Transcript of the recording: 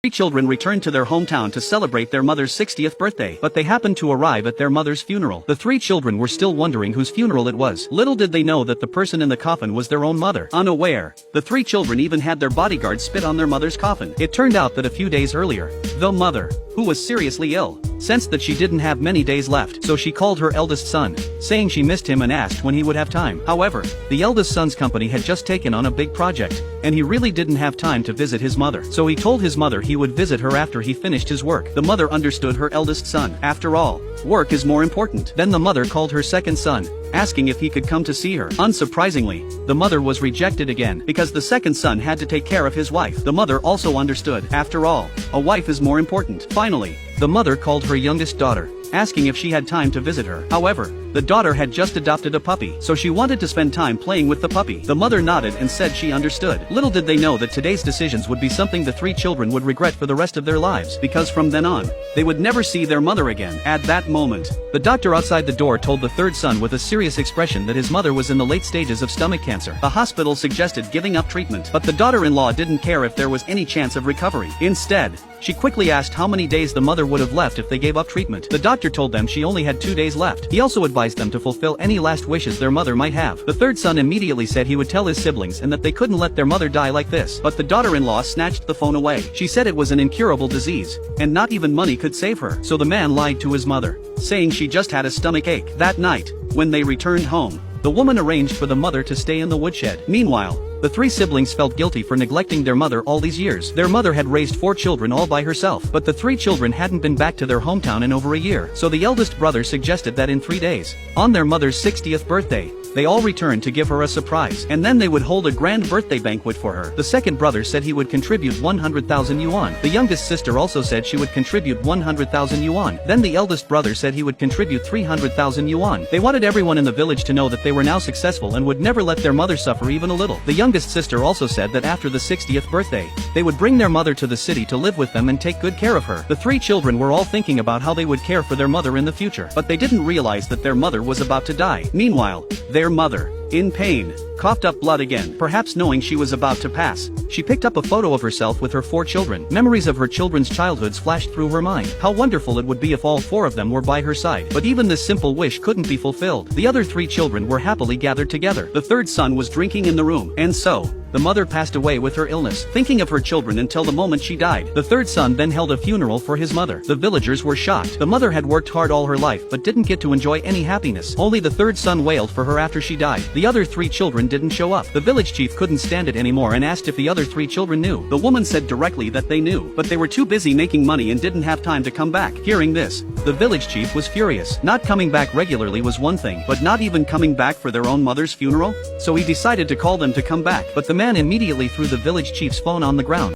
Three children returned to their hometown to celebrate their mother's 60th birthday, but they happened to arrive at their mother's funeral. The three children were still wondering whose funeral it was. Little did they know that the person in the coffin was their own mother. Unaware, the three children even had their bodyguard spit on their mother's coffin. It turned out that a few days earlier, the mother, who was seriously ill, sensed that she didn't have many days left, so she called her eldest son, saying she missed him and asked when he would have time. However, the eldest son's company had just taken on a big project, and he really didn't have time to visit his mother. So he told his mother he would visit her after he finished his work. The mother understood her eldest son. After all, work is more important. Then the mother called her second son, asking if he could come to see her. Unsurprisingly, the mother was rejected again, because the second son had to take care of his wife. The mother also understood. After all, a wife is more important. Finally, the mother called her youngest daughter, asking if she had time to visit her. However, the daughter had just adopted a puppy, so she wanted to spend time playing with the puppy. The mother nodded and said she understood. Little did they know that today's decisions would be something the three children would regret for the rest of their lives, because from then on, they would never see their mother again. At that moment, the doctor outside the door told the third son with a serious expression that his mother was in the late stages of stomach cancer. The hospital suggested giving up treatment, but the daughter-in-law didn't care if there was any chance of recovery. Instead, she quickly asked how many days the mother would have left if they gave up treatment. The doctor told them she only had 2 days left. He also advised them to fulfill any last wishes their mother might have. The third son immediately said he would tell his siblings and that they couldn't let their mother die like this. But the daughter-in-law snatched the phone away. She said it was an incurable disease, and not even money could save her. So the man lied to his mother, saying she just had a stomach ache. That night, when they returned home, the woman arranged for the mother to stay in the woodshed. Meanwhile, the three siblings felt guilty for neglecting their mother all these years. Their mother had raised 4 children all by herself, but the 3 children hadn't been back to their hometown in over a year. So the eldest brother suggested that in 3 days, on their mother's 60th birthday, they all returned to give her a surprise, and then they would hold a grand birthday banquet for her. The second brother said he would contribute 100,000 yuan. The youngest sister also said she would contribute 100,000 yuan. Then the eldest brother said he would contribute 300,000 yuan. They wanted everyone in the village to know that they were now successful and would never let their mother suffer even a little. The youngest sister also said that after the 60th birthday, they would bring their mother to the city to live with them and take good care of her. The 3 children were all thinking about how they would care for their mother in the future, but they didn't realize that their mother was about to die. Meanwhile, their mother, in pain, coughed up blood again. Perhaps knowing she was about to pass, she picked up a photo of herself with her 4 children. Memories of her children's childhoods flashed through her mind. How wonderful it would be if all 4 of them were by her side. But even this simple wish couldn't be fulfilled. The other 3 children were happily gathered together. The third son was drinking in the room, and so, the mother passed away with her illness, thinking of her children until the moment she died. The third son then held a funeral for his mother. The villagers were shocked. The mother had worked hard all her life but didn't get to enjoy any happiness. Only the third son wailed for her after she died. The other 3 children didn't show up. The village chief couldn't stand it anymore and asked if the other 3 children knew. The woman said directly that they knew, but they were too busy making money and didn't have time to come back. Hearing this, the village chief was furious. Not coming back regularly was one thing, but not even coming back for their own mother's funeral? So he decided to call them to come back, but the man immediately threw the village chief's phone on the ground.